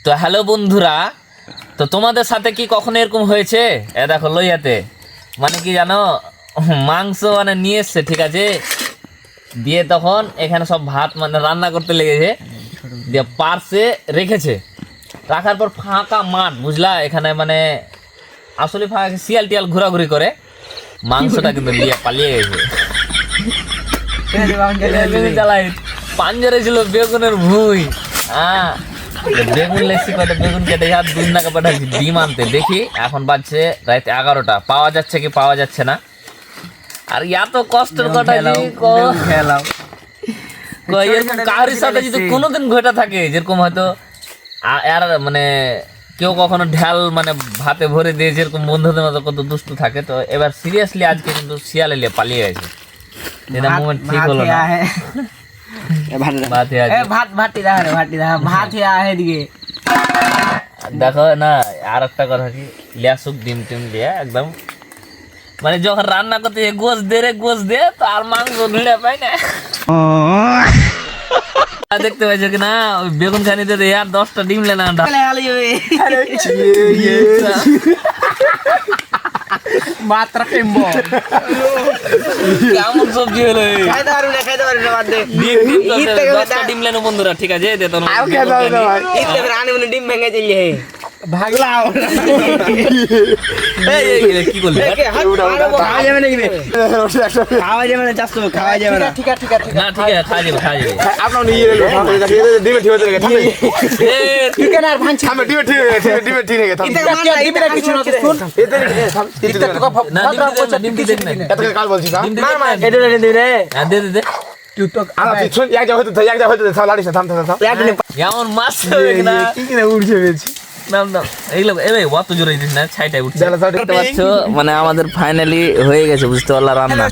তো হ্যালো বন্ধুরা, তো তোমাদের সাথে কি কখনো এরকম হয়েছে? এ দেখো লইয়াতে মানে কি জানো, মাংস মানে নিয়ে এসছে, ঠিক আছে, দিয়ে তখন এখানে সব ভাত মানে রান্না করতে লেগেছে, দিয়ে পার্সে রেখেছে, রাখার পর ফাঁকা মাঠ, বুঝলা, এখানে মানে আসলে ফাঁকা, শিয়াল টিয়াল ঘোরাঘুরি করে, মাংসটা কিন্তু নিয়ে পালিয়ে গেছে। পাঞ্জরে ছিল বেগুনের ভুঁই, হ্যাঁ, বেগুন লেসি কটা বেগুন কেটে আর দুই নাকা পাঠাচ্ছি ডিম আনতে। দেখি এখন বাজছে রাত 11টা, পাওয়া যাচ্ছে কি পাওয়া যাচ্ছে না। আর এত কষ্টের কথা এরকম কারোর সাথে যদি কোনোদিন ঘটে থাকে, যেরকম হয়তো আর মানে কেউ কখনো ঢাল মানে ভাতে ভরে দিয়ে যেরকম বন্ধুদের মতো কত দুষ্টু থাকে, তো এবার সিরিয়াসলি আজকে কিন্তু শিয়াল এলিয়ে পালিয়ে গেছে। এটা মোমেন্ট ঠিক হলো না। দেখো না, আর একটা কথা কি, লিয়াসুক ডিম টিম দিয়ে একদম মানে যখন রান্না করতে গোস দে তো আর মাংস ভিড়ে পাই না। দেখতে পাইছো কিনা ওই বেগুন খানিতে আর 10টা ডিম লেনা মাত্রা কেমন সবজি হলো, ডিম লেনো বন্ধুরা, ঠিক আছে, ডিম ভেঙে চলিয়ে ভাগলা কি বলবি, খাওয়া যাবে না, খাওয়া যাবে না, চাষ করবো, খাওয়া যাবে না, ঠিক আছে না, ঠিক আছে, খাওয়া যাবে, খাওয়া যাবে। আপনার নিয়ে ডিমে ঠিক হয়ে গেছে, ঠিক আছে, আর ভাঙছি আমি ডিমে ঠিক হয়ে গেছে, ডিমে ঠিক হয়ে গেছে, ডিমে কিছু না, শুন এতে না, ডিম দি দেন না, এত কাল বলছিস না, এটা দে রে, দে দে দে তুই তো আর পিছন এক জায়গা হতে থাম, লাড়িস না, থাম এমন মাছ হবে না, কি করে উড়ছে বেশি অত জোরে দিস না, ছাইটাই উঠছে। দেখতে পাচ্ছ মানে আমাদের ফাইনালি হয়ে গেছে, বুঝতে পারলা, রান্না।